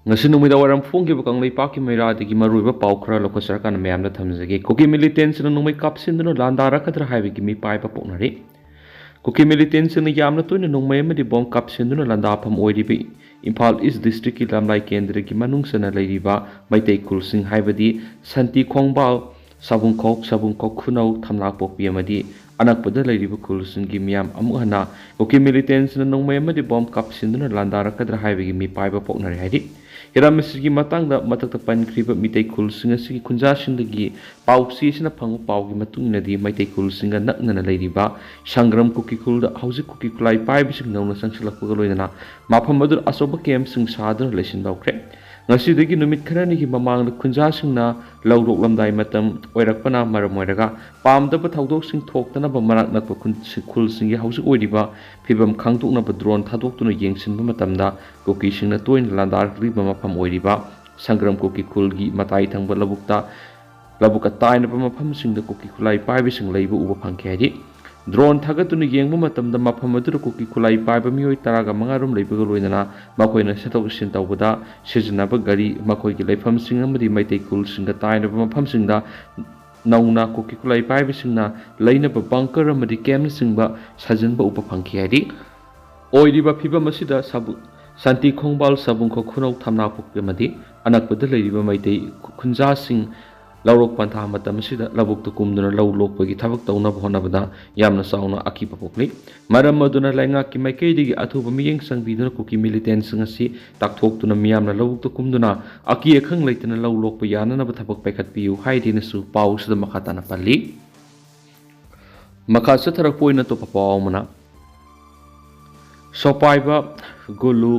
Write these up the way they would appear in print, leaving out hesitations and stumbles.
ngasi numida waram phonggi ba kanglei paki meira digi maruiba pau khara lokho sarkar na mayam na thamjage kuki militants na nongmei kapsindno landara khadra haibi gi mi pai ba poknari kuki militants na yamna toina nongmei ma di bom kapsindno landa pham oiribi Imphal East District ki lamlai kendra ki manung sana leiriba maitei kulsing haibadi santi khongbal sabungkhok khunau thamlak pokpi amadi anakpada leiriba kulsing gi miyam amu hana kuki militants na nongmei ma di bom kapsindno landara khadra haibi gi mi pai ba poknari haidi Hiramesigi matangda matakta pankriba mitei kulsinga sigi kunjasindagi pausi sina phangu paugi matungina di maitai kulsinga naknana leiriba sangram kukikul hausi kukikulai paibising nauna sangsilakpuga loinana mafam adu asoba kem sing sadar lesin baukre ngasidagi numit kharani gi mamangda kunjasingna laurok lamdai matam oirakpana maram oiraga pamdaba thaudok sing thoktana ba marak nakpa kulsingi hausi oiriba phibam khangtukna ba drone thadoktuna yengsinba matamda kuki singna toin landar riba mafam oiriba sangram kuki kulgi matai thangba labuka taina ba mafam singda kuki kulai paibising leiba uba phangkhedi drone thagatuna yengba matamda mafam adu kuki kulai paiba mioi taraga mangarum leibaga loinana makoina setok sin tawbada sijnaba gari makoigi leifam sing amadi maitai kul singa taina ba mafam singda nauna kuki kulai paiba singna leina ba bunker amadi kem singba sajinba upa phangki hadi oiriba phiba masida sabu santi khongbal sabungkho khunau thamna pukpe madi anakpada leiriba maitai khunja sing laurok pantha matam sida labuk tu kumduna law lokpagi thabak tawna bhonabada yamna sauna akipa pokli maram maduna lainga ki maikei digi athuba miyeng sangbiduna kuki militants ngasi takthok tuna miyamna lawuk tu kumduna aki ekhang leitana law lokpa yana na thabak pekhat piu haidina su pau sida makhata na palli makha satharak poina to papaw mana sopaiba gulu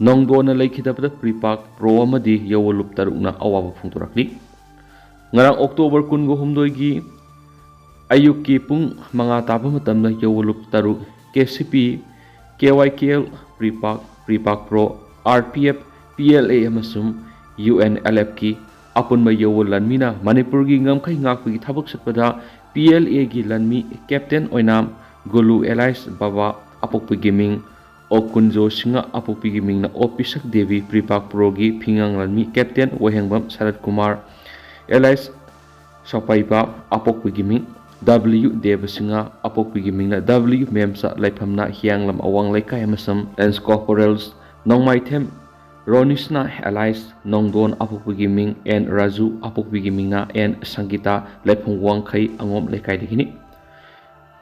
nongdona leikhidabada pripak pro amadi yawolup tarukna awaba phungturakli ngarang October 16 gi ayukki pung manga taba matamda yawolup taru KCP KYKL Pripak Pro RPF PLA amasum UNLF ki apunma yawolan mina Manipur gi ngamkhai ngakpi thabak satpada PLA gi lanmi captain oinam Gulu Elias Baba apokpi gaming Okunjo singa apokpi gaming na Opisak Devi Pripak Pro gi phingang lanmi captain Wahengbam Sarat Kumar Elias Sopaiba apokpi giming W Devasinga apokpi giming na W Memsa laiphamna hianglam awang laikai amasam Lance Corporals Nongmai Them Ronisna Elias Nongdon apokpi giming and Raju apokpi giming na and Sangita laiphong wangkhai angom laikai digini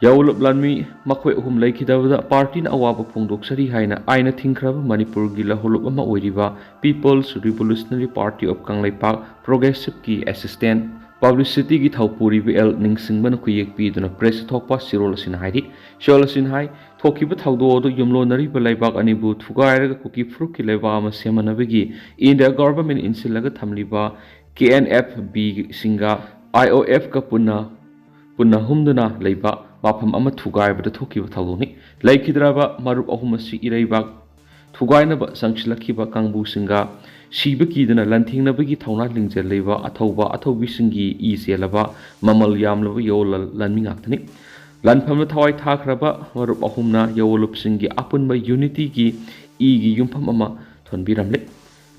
Yawulup lanmi makhoi uhum laikhidabada party na awaba phongdoksari haina aina thingkhraba Manipur gi lahulup ama oiriba People's Revolutionary Party of Kanglaipak Progressive ki assistant publicity gi thaupuri bl ningsingban khuyek pi duna press thokpa sirolasin haidi sholasin hai thokiba thaudo do yumlonari balaibak anibu thugairaga kuki fruit ki leba ama semanabegi India government insilaga thamliba KNFB singa IOF ka punna humduna leiba mafam ama thugaibada thokiba thaudoni laikhidraba marup ahum asi ireibak thugainaba sangsilakhiba kangbu singa Shiba kidana lantingnabagi thauna lingjel leiba athaubi singi I selaba mamal yamlaba yola lanmi ngaktani lanphamna thawai thakraba marup ahumna yawolup singi apunba unity gi gi yumpham ama thonbiramle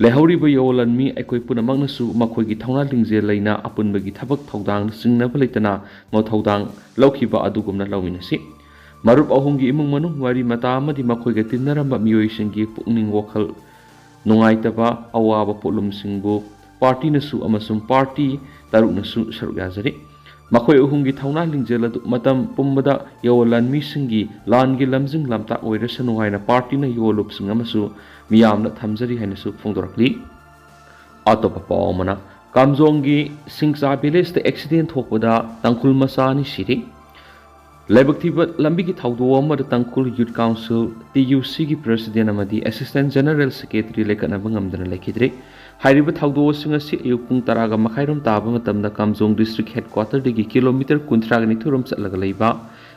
lehoriba yolanmi aikoi punamangnasu makhoigi thauna lingjel leina apunbagi thabak thaudang singnaba leitana ngo thaudang laukhiba adugumna lawinasi marup ahumgi imung manung wari mata amadi makhoiga tinnaramba miyoi singi pukning wokhal Nungaitaba awaba polum singbu party nasu amasum party taruk nasu sarugazari makhoi uhumgi thauna lingjela matam pumbada yawalan mi singi langi lamjing lamta oirasanu haina party na yolup sing amasu miyamna thamjari haina su phongdorakli atopa pawmana Kamjong gi singsa village the accident thokpada tangkul masani siri Laibaktiba lambi ki thaudo amada tangkul youth council TUC ki president amadi assistant general secretary lekana bangamdana lekhidre hairiba thaudo singa si ayupung taraga makhairum taba matamda Kamjong district headquarter degi kilometer 30 ni thurum chatlaga leiba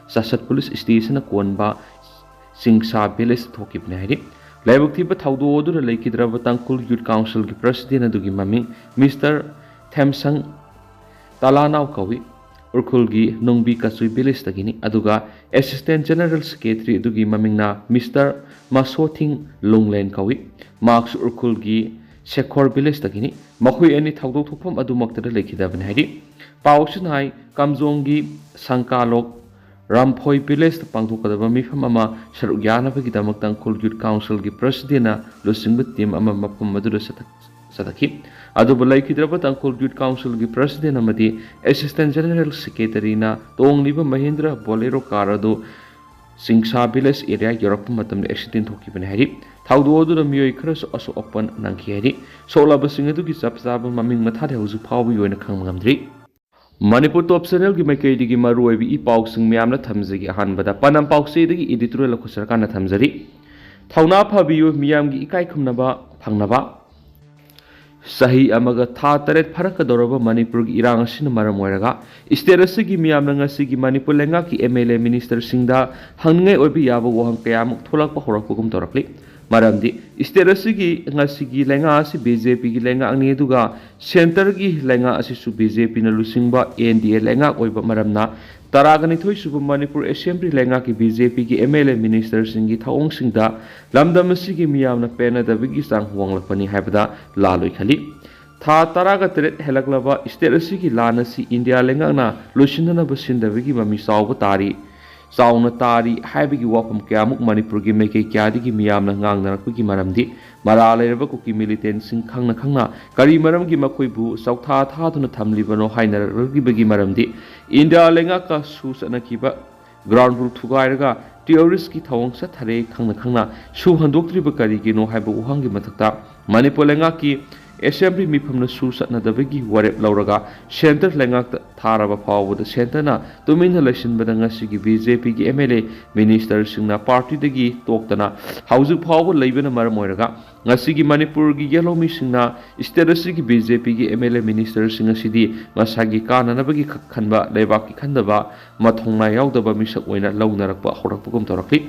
sasat police station konba singsa village thokipne hairi laibaktiba thaudo odu lekhidraba tangkul youth council ki president adugi mami Mr Thamsang Talanau kawi Urkulgi Nungbi Kasui village tagini aduga Assistant General Secretary adugi mamingna Mr. Masothing Longlen kawi Marks Urkulgi Sekhor Village takini makhui ani thawdok thokpham adumaktara lekhidabani haidi pausin hai Kamjonggi Sangkalok Ramphoi Village pangthokadaba mifam ama saruk yanabagi damak Tangkhul Youth Council gi president lusingba team ama mapam madura sataki aduba laikhidraba Tangkhul Youth Council gi president amadi Assistant General Secretary na tongliba Mahendra Bolero Karado Singsa Village area Europe matam accident thokibani hari thawdo odu mioi khras aso open nangki hari solaba singadu gi chapsaba maming matha de huzu phawi yoina khangmamdri Manipur top channel gi makai digi maru oibi I pauk sing myamna thamjagi hanbada panam pauk se digi editorial ko sarkar na thamjari thawna phabiyo miyam gi ikai khumnaba phangnaba sahi amaga tha taret pharaka doraba Manipur gi irang asin maram oiraga state asigi miyamna ngasi gi Manipur lenga ki MLA minister singda hangngai oibi yaba wahang kayamuk tholakpa horakpugum torakli maramdi state asigi ngasi lenga asi BJP gi lenga angni duga center gi lenga asi su BJP na lusingba NDA lenga oiba maramna taragani thoi subu Manipur Assembly lenga ki BJP gi MLA minister singi thawong singda lamdam asigi miyamna pena da bigi sang huanglapani haibada laloi khali tha taraga tret helaklaba state asigi lanasi India lenga na lusinana basinda bigi mami sawba tari Sauna tari haibigi wapam kyamuk Manipur gi meke kyadigi miyamna ngangnarakpagi maramdi maralairaba kuki militant sing khangna kari maramgi makoibu sautha thaduna thamlibano hainaragibagi maramdi India lenga ka susana kiba ground rule thugairaga terrorist ki thawang sa thare khangna su handoktriba kari gi no haibu uhangi mathakta Manipur lenga ki Assembly mifamna susatna dabagi warep lauraga center lengak tharaba phawbud center na tumina election badanga sigi BJP gi MLA minister singna party dagi toktana hauju phawbu leibana maramoiraga ngasigi Manipur gi yelomi singna state sigi BJP gi MLA minister singa sidi masagi kana nabagi khanba lebak ki khandaba mathongna yaudaba misak oina launarakpa horakpugum torakli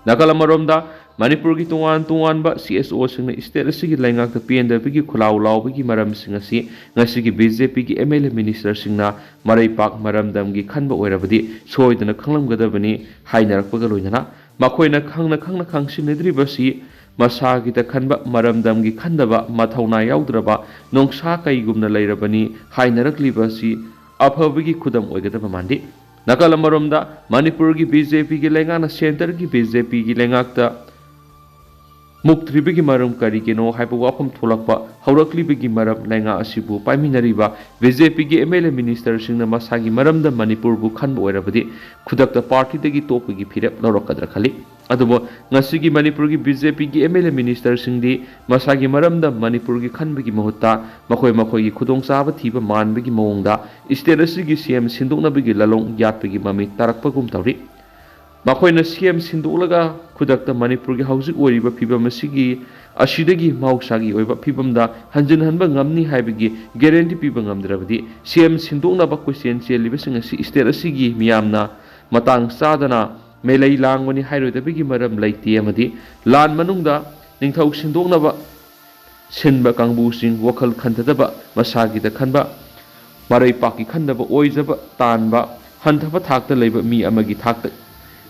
Nakalamaromda Manipur gi tungan ba CSO singna state asigi lengak ta PNW gi khulaw lawbagi maram singa si ngasigi BJP gi MLA minister singna marai pak maramdam gi khanba oirabadi soidana khanglamgadabani hainarakpaga loinana makoina khangna khangsinedriba si masagi ta khanba maramdam gi khandaba mathawna yaudraba nongsa kaigumna leirabani hainarakliba si aphabagi khudam oigadaba mandi Nakalamaromda Manipur gi BJP gi lengana center gi BJP gi lengakta Muktribigi maram karigeno haipa wapam tholakpa hauraklibi maram lenga asibu paiminariba BJP gi MLA minister singna masagi maramda Manipur bu khanba oirabadi khudakta party dagi topagi phirep lorokadra khali adubo ngasigi Manipur gi BJP gi MLA minister singdi masagi maramda Manipur gi khanbagi mahutta makoi gi khudong saba thiba manbagi mawongda state asigi CM sinduknabagi lalong yatpagi mami tarakpagum tawri Makoina CM sindulaga khudakta Manipur gi haujik oiriba phibam asigi asidagi mausagi oiba phibamda hanjin hanba ngamni haibagi guarantee piba ngamdrabadi CM sindukna ba question cheliba singa si state asigi miyamna matang sadana melai langwani hairodabagi maram laiti amadi lan manungda ningthau sindukna ba sinba kangbu sing wakhal khantadaba masagi da khanba marai paki khandaba oijaba tanba hanthaba thakta leiba mi amagi thakta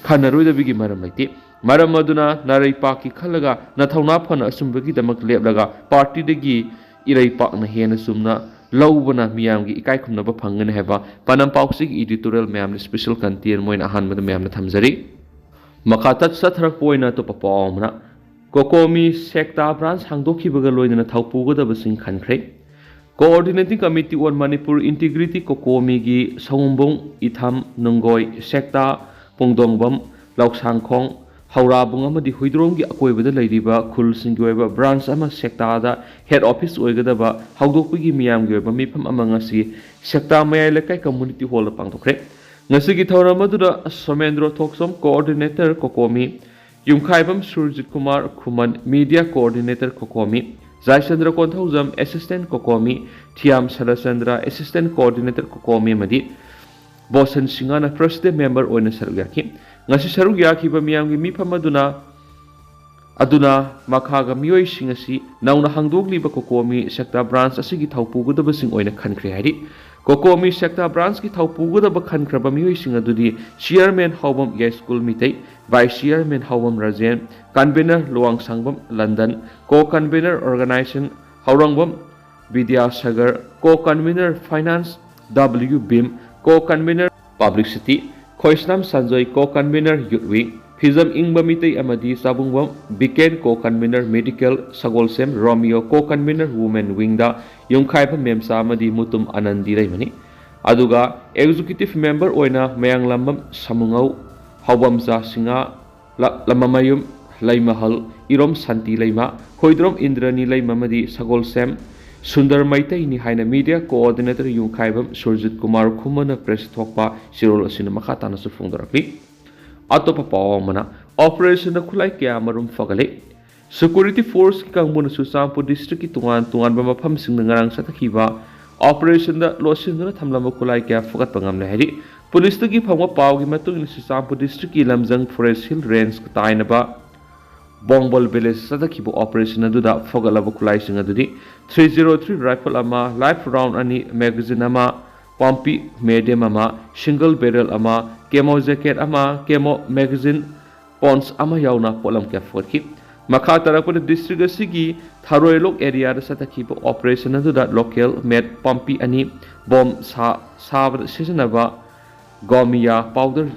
Khanarudabigi maram laiti maram aduna narai paki khalaga nathawna phana asumbagi damak leplaga party dagi irai pakna hena sumna laubana miyamgi ikai khumnaba phangana heba panam pauksig editorial mayamni special content moina ahanbada mayamna thamjari makhatat sathrak poina to papawmna COCOMI secta branch hangdokhibaga loidana thaupugadaba sing khankhre Coordinating Committee on Manipur Integrity COCOMI gi Songbong Itham Nungoi secta Pongdongbam Lauksangkhong Haurabung amadi Huidromgi akoibada leiriba khulsinggi oiba branch ama secta da head office oigadaba haudokpagi miyamgi oiba mifam ama ngasi secta mayai lekai community hall pangthokre ngasigi thauramadu Somendro Thoksom coordinator COCOMI Yumkhaibam Surjit Kumar Khuman media coordinator COCOMI Jaisandra Konthaujam assistant COCOMI Thiam Salasandra assistant coordinator COCOMI amadi Bosan Singana president member oina sarugyaki ngasi sarugyaki ba miyamgi mifam aduna makhaga miyoi singasi nauna hangdogli ba COCOMI secta branch asigi thaupugadaba sing oina khankhre hari COCOMI sector branch ki thaupugadaba khankraba miyoising adudi chairman Hawam Yai School Mitei, vice chairman Hawam Rajen, convener Luang Sangbam London, co-convener organization Haurangbam Vidya Sagar, co-convener finance W Bim, co-convener publicity Khoisnam Sanjoy, co-convener youth wing, Fizam Ingba Mitei Amadi Sabungwam, Biken co-convener medical Sagolsem Romeo, co-convener women wing da Yungkaipa Memsa Amadi Mutum Anandi Raimani Aduga executive member oina Mayang Lambam Samungau Hawamza Singa Lamamayum Laimahal Irom Santi Laima Hoidrom Indrani Laimamadi Sagolsem Sundar Maitai ni haina media coordinator Yungkaibam Surjit Kumar Kumana press thokpa Sirol Sinamakatana Sufungdarakli Atopa Pawamana Operation Kulai Kya Marum Fagale Security Force Kangbun Susampu District Tungan Bamapam Singarang Satakiva Operation the Losin Tamlama Kulai Kya Fagat Pangam Lahiri Police to give Hama Pau Matu in Susampu District Lamzang Forest Hill Range Tainaba Bongbol Village Satakibo Operation Aduda Fogalava Kulai Singadudi 303 Rifle Ama Life Round Ani Magazine Ama Pompi Medium Ama Single Barrel Ama Camo Jacket Ama Camo Magazine Pons Ama Yauna Polam Kafurki Makatarakun district Sigi Tharoilok area Satakibo Operation Aduda local made Pompi Ani Bomb Sav Seasonaba Gomia Powder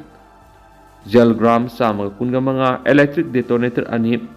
Gelgram Sama Kungamanga Electric Detonator Ani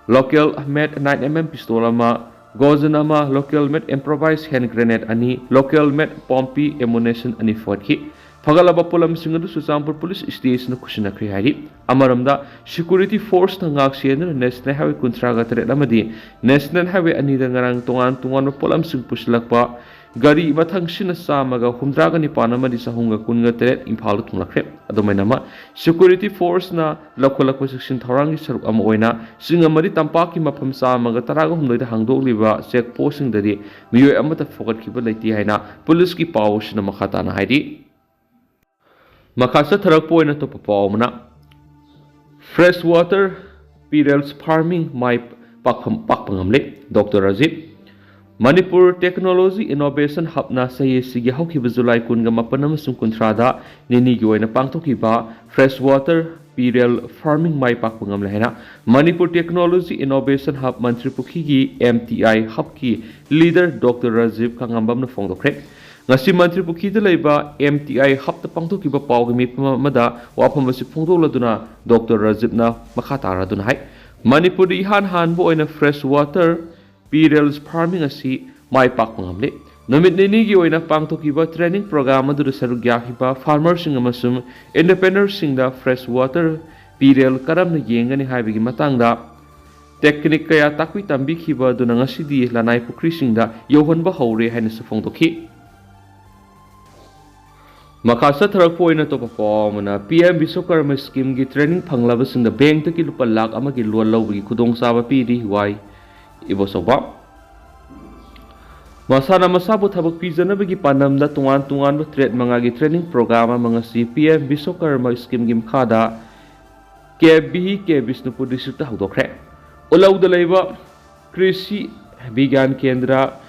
Local made 9mm pistol Ama Gozanama local made improvised hand grenade Ani Local made Pompi ammunition Ani Forki Pagalaba Polam Singadu Susampur Police Station Kushina Krihari Amaramda Security Force Tangak Sien National Highway Kuntraga Amadi National Highway Anidangarang Tungan Polam Sing Puslakpa Gari Matang Sina Samaga Humdraga Nipanama di Sahunga Kunga Teret Impala Tunakre Adomainama Security Force na Local Acquisition Tarangi Saruk Amoina Singamari Tampaki Mapam Samaga Taraga Humda Hangdo Liva Sek Posing Dadi Miyo Amata Fogat Kiba Lati Haina Police ki Paus na Makatana Haidi Makasa Tarakpo na Topapawmana Freshwater Perils Farming Mai Pakpangamlik Dr. Razib Manipur Technology Innovation Hub na Saye Sigi Haukiba Julai Kunga Mapanam Kuntrada Nini Yoina Pangtokiba Freshwater Peril Farming Mai Pakpangam Lahena Manipur Technology Innovation Hub Mantri Pukigi MTI Hub ki leader Dr. Razib Kangambam na Fongdokre Ngasi Mantri Pukida Laiba MTI Hub ta Pangtokiba Pawgami Pamada Wapamasi Fongdoladuna Dr. Razib na Makatara Dunhai Manipur Han Boina Freshwater Perils Farming asi Mai Pakpangamle Namit Nini Oina Pangtokiba training program Adu Sarugyakiba farmers amasum independents da freshwater peril karam na yengani haibigi matangda technique kaya takwi tambikiba duna ngasidi lanai pukrisingda yohonba haure haina sufongdoki Makasa Tarakpo na Topapamana PM Vishwakarma scheme gi training phanglabasingda bank taki lupa lakh amagi luan lawgi khudong saba pidi wai Ibosoba Masana Masabu Tabak Pizanabagi Panamda Tungan Trade Mangagi training program mga CPM Vishwakarma scheme gim kada KBH ke Bisnupur district Hudokre Ulaw Dalaiba Krishi Bigan Kendra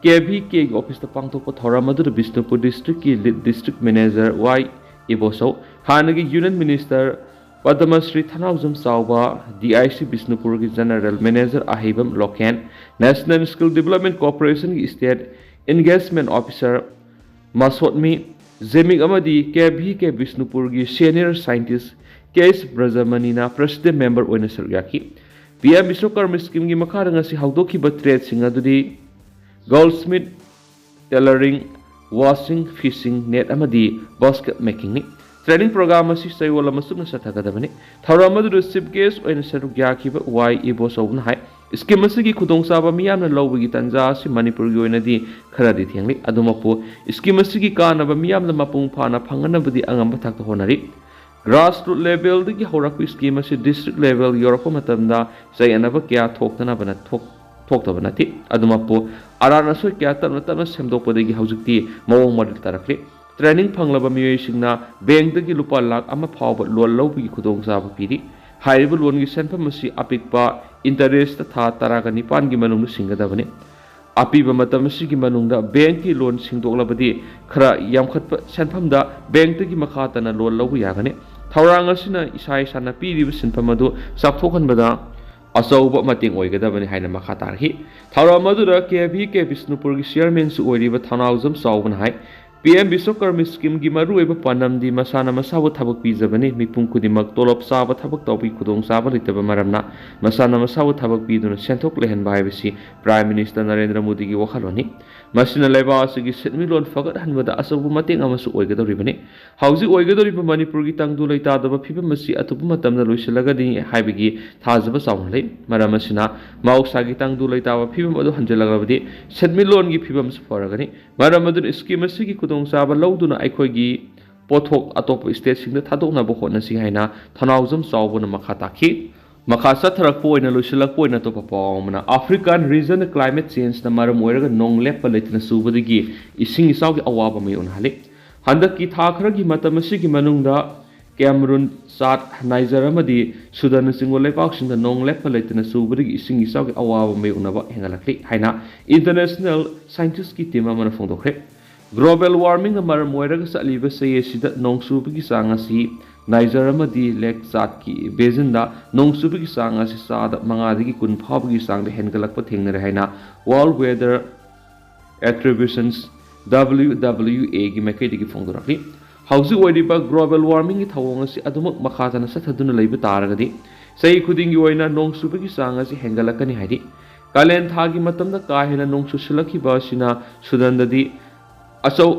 KBH ke office ta pangtokpa thoramadu Bisnupur district ki lead district manager Y Iboso Hanagi Union Minister Padmasri Thanauzam Sauba, DIC Bisnupur General Manager Ahibam Loken, National Skill Development Corporation State Engagement Officer Masotmi, Zemik Amadi, KBH Bisnupur Senior Scientist, Case Brazamanina, President Member Oinasaryaki, PM Vishwakarma Scheme Makaranga si Haudoki Batret Singadudi, Goldsmith, Tailoring, Washing, Fishing, Net Amadi, Basket Making. Training program asi saywala masuk na sathagadabani tharamadu sip case oina sarugyakiba y ibo sawna hai scheme asigi khudong saba miyamna lawbagi tanja asi manipur gi oina di kharadi thengli adumapu scheme asigi kanaba miyamna mapung phana phanganabadi angamba thakta honari grassroots level digi horakpi scheme asi district level yorako matamda sayanaba kya thoktana bana thoktabana ti adumapu arana so kya tamna semdokpadagi haujukti mawong model tarakli Training Panglaba Miyosingna Bank the Lupa Lak Ama Power Low Kudong Saba Pidi, Highable one Senpamasi Apikpa, Interest the Taragani Pangimanum Singadavani. ꯑꯄꯤꯕ ꯃꯇꯝ ꯑꯁꯤꯒꯤ ꯃꯅꯨꯡꯗ ꯕꯦꯡꯀꯤ ꯂꯣꯟ ꯁꯤꯡꯗꯣꯛꯂꯕꯗꯤ ꯈꯔ ꯌꯥꯝꯈꯠꯄ ꯁꯦꯟꯐꯝꯗ ꯕꯦꯡꯛꯇꯒꯤ ꯃꯈꯥ ꯇꯥꯅ ꯂꯣꯟ ꯂꯧꯕ ꯌꯥꯒꯅꯤ꯫ ꯊꯧꯔꯥꯡ ꯑꯁꯤꯅ ꯏꯁꯥ ꯏꯁꯥꯅ ꯄꯤꯔꯤꯕ ꯁꯤꯟꯐꯝ ꯑꯗꯨ ꯆꯥꯎꯊꯣꯛꯍꯟꯕꯗ ꯑꯆꯧꯕ ꯃꯇꯦꯡ ꯑꯣꯏꯒꯗꯕꯅꯤ ꯍꯥꯏꯅ ꯃꯈꯥ ꯇꯥꯔꯛꯈꯤ꯫ ꯊꯧꯔꯝ ꯑꯗꯨꯗ ꯀꯦ ꯕꯤꯁꯅꯨꯄꯨꯔꯒꯤ ꯆꯤꯌꯔꯃꯦꯟꯁꯨ ꯑꯣꯏꯔꯤꯕ ꯊꯧꯅꯥꯎꯖꯝ ꯆꯥꯎꯕꯅ ꯍꯥꯏ ꯄꯤꯑꯦꯝ ꯕꯤꯁ꯭ꯋꯀꯔꯃ ꯁ꯭ꯀꯤꯝꯒꯤ ꯃꯔꯨꯑꯣꯏꯕ ꯄꯥꯟꯗꯝꯗꯤ ꯃꯁꯥꯅ ꯃꯁꯥꯕꯨ ꯊꯕꯛ ꯄꯤꯖꯕꯅꯤ꯫ ꯃꯤꯄꯨꯝ ꯈꯨꯗꯤꯡꯃꯛ ꯇꯣꯂꯣꯞ ꯆꯥꯕ ꯊꯕꯛ ꯇꯧꯕꯒꯤ ꯈꯨꯗꯣꯡꯆꯥꯕ ꯂꯩꯇꯕ ꯃꯔꯝꯅ ꯃꯁꯥꯅ ꯃꯁꯥꯕꯨ ꯊꯕꯛ ꯄꯤꯗꯨꯅ ꯁꯦꯟꯊꯣꯛ ꯂꯩꯍꯟꯕ ꯍꯥꯏꯕꯁꯤ ꯄ꯭ꯔꯥꯏꯝ ꯃꯤꯅꯤꯁꯇꯔ ꯅꯔꯦꯟꯗ꯭ꯔ ꯃꯣꯗꯤꯒꯤ ꯋꯥꯈꯜꯂꯣꯟꯅꯤ꯫ ꯃꯁꯤꯅ ꯂꯩꯕꯥꯛ ꯑꯁꯤꯒꯤ ꯁꯦꯟꯃꯤꯠꯂꯣꯟ ꯐꯒꯠꯍꯟꯕꯗ ꯑꯆꯧꯕ ꯃꯇꯦꯡ ꯑꯃꯁꯨ ꯑꯣꯏꯒꯗꯧꯔꯤꯕꯅꯤ꯫ ꯍꯧꯖꯤꯛ ꯑꯣꯏꯒꯗꯧꯔꯤꯕ ꯃꯅꯤꯄꯨꯔꯒꯤ ꯇꯪꯗꯨ ꯂꯩꯇꯥꯗꯕ ꯐꯤꯕꯝ ꯑꯁꯤ ꯑꯊꯨꯕ ꯃꯇꯝꯗ ꯂꯣꯏꯁꯤꯜꯂꯒꯅꯤ ꯍꯥꯏꯕꯒꯤ ꯊꯥꯖꯕ ꯆꯥꯎꯅ ꯂꯩ꯫ ꯃꯔꯝ ꯑꯁꯤꯅ ꯃꯍꯧꯁꯥꯒꯤ ꯇꯪꯗꯨ ꯂꯩꯇꯥꯕ ꯐꯤꯕꯝ ꯑꯗꯨ ꯍꯟꯖꯤꯜꯂꯛꯂꯕꯗꯤ ꯁꯦꯟꯃꯤꯠꯂꯣꯟꯒꯤ ꯐꯤꯕꯝꯁꯨ ꯐꯔꯒꯅꯤ꯫ ꯃꯔꯝ ꯑꯗꯨꯅ ꯁ꯭ꯀꯤꯝ ꯑꯁꯤꯒꯤ ꯈꯨꯗꯣꯡꯆꯥꯕ ꯂꯧꯗꯨꯅ ꯑꯩꯈꯣꯏꯒꯤ ꯄꯣꯠꯊꯣꯛ ꯑꯇꯣꯞꯄ ꯁ꯭ꯇꯦꯠꯁꯤꯡꯗ ꯊꯥꯗꯣꯛꯅꯕ ꯍꯣꯠꯅꯁꯤ ꯍꯥꯏꯅ ꯊꯧꯅꯥꯎꯖꯝ ꯆꯥꯎꯕꯅ ꯃꯈꯥ ꯇꯥꯈꯤ꯫ ꯃꯈꯥ ꯆꯠꯊꯔꯛꯄ ꯑꯣꯏꯅ ꯂꯣꯏꯁꯤꯜꯂꯛꯄ ꯑꯣꯏꯅ ꯑꯇꯣꯞꯄ ꯄꯥꯎ ꯑꯃꯅ ꯑꯐ꯭ꯔꯤꯀꯥꯟ ꯔꯤꯖꯟꯗ ꯀ꯭ꯂꯥꯏꯃꯦꯠ ꯆꯦꯟꯖꯅ ꯃꯔꯝ ꯑꯣꯏꯔꯒ ꯅꯣꯡ ꯂꯦꯞꯄ ꯂꯩꯇꯅ ꯆꯨꯕꯗꯒꯤ ꯏꯁꯤꯡ ꯏꯆꯥꯎꯒꯤ ꯑꯋꯥꯕ ꯃꯥꯌꯣꯛꯅꯍꯜꯂꯤ꯫ ꯍꯟꯗꯛꯀꯤ ꯊꯥ ꯈꯔꯒꯤ ꯃꯇꯝ ꯑꯁꯤꯒꯤ ꯃꯅꯨꯡꯗ ꯀꯦꯃꯔꯨꯟ, ꯆꯥꯗ, ꯅꯥꯏꯖꯔ ꯑꯃꯗꯤ ꯁꯨꯗꯥꯟꯅꯆꯤꯡꯕ ꯂꯩꯕꯥꯛꯁꯤꯡꯗ ꯅꯣꯡ ꯂꯦꯞꯄ ꯂꯩꯇꯅ ꯆꯨꯕꯗꯒꯤ ꯏꯁꯤꯡ ꯏꯆꯥꯎꯒꯤ ꯑꯋꯥꯕ ꯃꯥꯌꯣꯛꯅꯕ ꯍꯦꯟꯒꯠꯂꯛꯂꯤ ꯍꯥꯏꯅ ꯏꯟꯇꯔꯅꯦꯁꯅꯦꯜ ꯁꯥꯏꯟꯇꯤꯁꯀꯤ ꯇꯤꯝ ꯑꯃꯅ ꯐꯣꯡꯗꯣꯛꯈ꯭ꯔꯦ꯫ ꯒ꯭ꯂꯣꯕꯦꯜ ꯋꯥꯔꯃꯤꯡꯅ ꯃꯔꯝ ꯑꯣꯏꯔꯒ ꯆꯠꯂꯤꯕ ꯆꯍꯤ ꯑꯁꯤꯗ ꯅꯣꯡ ꯆꯨꯕꯒꯤ ꯆꯥꯡ ꯑꯁꯤ ꯅꯥꯏꯖꯔ ꯑꯃꯗꯤ ꯂꯦꯛ ꯆꯥꯗꯀꯤ ꯕꯦꯖꯤꯟꯗ ꯅꯣꯡ ꯆꯨꯕꯒꯤ ꯆꯥꯡ ꯑꯁꯤ ꯆꯥꯗ 5ꯗꯒꯤ 10 ꯐꯥꯎꯕꯒꯤ ꯆꯥꯡꯗ ꯍꯦꯟꯒꯠꯂꯛꯄ ꯊꯦꯡꯅꯔꯦ ꯍꯥꯏꯅ ꯋꯥꯔꯜꯗ ꯋꯦꯗꯔ ꯑꯦꯇ꯭ꯔꯤꯕ꯭ꯌꯨꯁꯟꯁ WWAꯒꯤ ꯃꯥꯏꯀꯩꯗꯒꯤ ꯐꯣꯡꯗꯣꯔꯛꯂꯤ꯫ ꯍꯧꯖꯤꯛ ꯑꯣꯏꯔꯤꯕ ꯒ꯭ꯂꯣꯕꯦꯜ ꯋꯥꯔꯃꯤꯡꯒꯤ ꯊꯧꯑꯣꯡ ꯑꯁꯤ ꯑꯗꯨꯃꯛ ꯃꯈꯥ ꯇꯥꯅ ꯆꯠꯊꯗꯨꯅ ꯂꯩꯕ ꯇꯥꯔꯒꯗꯤ ꯆꯍꯤ ꯈꯨꯗꯤꯡꯒꯤ ꯑꯣꯏꯅ ꯅꯣꯡ ꯆꯨꯕꯒꯤ ꯆꯥꯡ ꯑꯁꯤ ꯍꯦꯟꯒꯠꯂꯛꯀꯅꯤ ꯍꯥꯏꯔꯤ꯫ ꯀꯥꯂꯦꯟ ꯊꯥꯒꯤ ꯃꯇꯝꯗ ꯀꯥ ꯍꯦꯟꯅ ꯅꯣꯡ ꯆꯨꯁꯤꯜꯂꯛꯈꯤꯕ ꯑꯁꯤꯅ ꯁꯨꯗꯥꯟꯗꯗꯤ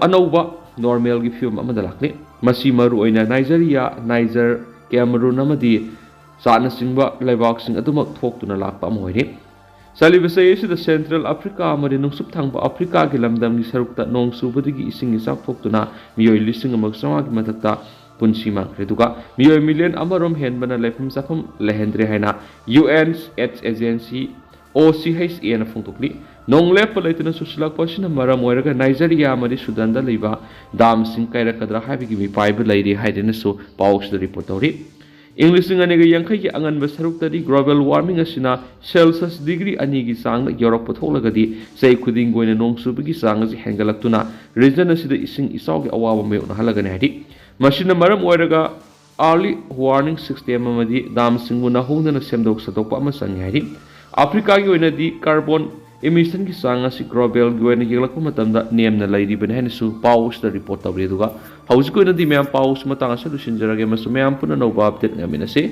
ꯑꯅꯧꯕ ꯅꯣꯔꯃꯦꯜꯒꯤ ꯐꯤꯚꯝ ꯑꯃꯗ ꯂꯥꯛꯂꯤ꯫ ꯃꯁꯤ ꯃꯔꯨꯑꯣꯏꯅ ꯅꯥꯏꯖꯔꯤꯌꯥ, ꯅꯥꯏꯖꯔ, ꯀꯦꯃꯔꯨꯟ ꯑꯃꯗꯤ ꯆꯥꯗꯅꯆꯤꯡꯕ ꯂꯩꯕꯥꯛꯁꯤꯡ ꯑꯗꯨꯃꯛ ꯊꯣꯛꯇꯨꯅ ꯂꯥꯛꯄ ꯑꯃ ꯑꯣꯏꯔꯤ꯫ ꯆꯠꯂꯤꯕ ꯆꯍꯤ ꯑꯁꯤꯗ ꯁꯦꯟꯇ꯭ꯔꯦꯜ ꯑꯐ꯭ꯔꯤꯀꯥ ꯑꯃꯗꯤ ꯅꯣꯡꯆꯨꯞ ꯊꯪꯕ ꯑꯐ꯭ꯔꯤꯀꯥꯒꯤ ꯂꯝꯗꯝꯒꯤ ꯁꯔꯨꯛꯇ ꯅꯣꯡ ꯆꯨꯕꯗꯒꯤ ꯏꯁꯤꯡ ꯏꯆꯥꯎ ꯊꯣꯛꯇꯨꯅ ꯃꯤꯑꯣꯏ 1,500,000ꯒꯤ ꯃꯊꯛꯇ ꯄꯨꯟꯁꯤ ꯃꯥꯡꯈ꯭ꯔꯦ ꯑꯗꯨꯒ ꯃꯤꯑꯣꯏ ꯃꯤꯂꯤꯌꯟ ꯑꯃꯔꯣꯝ ꯍꯦꯟꯕꯅ ꯂꯩꯐꯝ ꯆꯥꯐꯝ ꯂꯩꯍꯟꯗ꯭ꯔꯦ ꯍꯥꯏꯅ UN AIDS ꯑꯦꯖꯦꯟꯁꯤ OCHAꯅ ꯐꯣꯡꯗꯣꯛꯂꯤ꯫ ꯅꯣꯡ ꯂꯦꯞꯄ ꯂꯩꯇꯅ ꯆꯨꯁꯤꯜꯂꯛꯄ ꯑꯁꯤꯅ ꯃꯔꯝ ꯑꯣꯏꯔꯒ ꯅꯥꯏꯖꯔꯤꯌꯥ ꯑꯃꯗꯤ ꯁꯨꯗꯥꯟꯗ ꯂꯩꯕ ꯗꯥꯝꯁꯤꯡ ꯀꯥꯏꯔꯛꯀꯗ꯭ꯔꯥ ꯍꯥꯏꯕꯒꯤ ꯃꯤꯄꯥꯏꯕ ꯂꯩꯔꯤ ꯍꯥꯏꯗꯨꯅꯁꯨ ꯄꯥꯎ ꯑꯁꯤꯗ ꯔꯤꯄꯣꯔꯠ ꯇꯧꯔꯤ꯫ ꯏꯪ 2050ꯒꯤ ꯑꯉꯟꯕ ꯁꯔꯨꯛꯇꯗꯤ ꯒ꯭ꯂꯣꯕꯦꯜ ꯋꯥꯔꯃꯤꯡ ꯑꯁꯤꯅ ꯁꯦꯜꯁꯤꯌꯁ ꯗꯤꯒ꯭ꯔꯤ 2ꯒꯤ ꯆꯥꯡꯗ ꯌꯧꯔꯛꯄ ꯊꯣꯛꯂꯒꯗꯤ ꯆꯍꯤ ꯈꯨꯗꯤꯡꯒꯤ ꯑꯣꯏꯅ ꯅꯣꯡ ꯆꯨꯕꯒꯤ ꯆꯥꯡ ꯑꯁꯤ ꯍꯦꯟꯒꯠꯂꯛꯇꯨꯅ ꯔꯤꯖꯟ ꯑꯁꯤꯗ ꯏꯁꯤꯡ ꯏꯆꯥꯎꯒꯤ ꯑꯋꯥꯕ ꯃꯥꯌꯣꯛꯅꯍꯜꯂꯒꯅꯤ ꯍꯥꯏꯔꯤ꯫ ꯃꯁꯤꯅ ꯃꯔꯝ ꯑꯣꯏꯔꯒ ꯑꯥꯔꯂꯤ ꯋꯥꯔꯅꯤꯡ ꯁꯤꯁꯇꯦꯝ ꯑꯃꯗꯤ ꯗꯥꯝꯁꯤꯡꯕꯨ ꯅꯧꯍꯧꯅꯅ ꯁꯦꯝꯗꯣꯛ ꯁꯥꯗꯣꯛꯄ ꯑꯃ ꯆꯪꯏ ꯍꯥꯏꯔꯤ꯫ ꯑꯐ꯭ꯔꯤꯀꯥꯒꯤ ꯑꯣꯏꯅꯗꯤ ꯀꯥꯔꯕꯣꯟ ꯏꯃꯤꯁꯟꯒꯤ ꯆꯥꯡ ꯑꯁꯤ ꯒ꯭ꯂꯣꯕꯦꯜꯒꯤ ꯑꯣꯏꯅ ꯌꯦꯡꯂꯛꯄ ꯃꯇꯝꯗ ꯅꯦꯝꯅ ꯂꯩꯔꯤꯕꯅꯤ ꯍꯥꯏꯅꯁꯨ ꯄꯥꯎ ꯑꯁꯤꯗ ꯔꯤꯄꯣꯔꯠ ꯇꯧꯔꯤ꯫ ꯑꯗꯨꯒ ꯍꯧꯖꯤꯛꯀꯤ ꯑꯣꯏꯅꯗꯤ ꯃꯌꯥꯝ ꯄꯥꯎ ꯑꯁꯤ ꯃꯇꯥꯡ ꯑꯁꯤꯗ ꯂꯣꯏꯁꯤꯟꯖꯔꯒꯦ ꯑꯃꯁꯨꯡ ꯃꯌꯥꯝ ꯄꯨꯟꯅ ꯅꯧꯕ ꯑꯞꯗꯦꯠ ꯉꯥꯏꯃꯤꯟꯅꯁꯤ꯫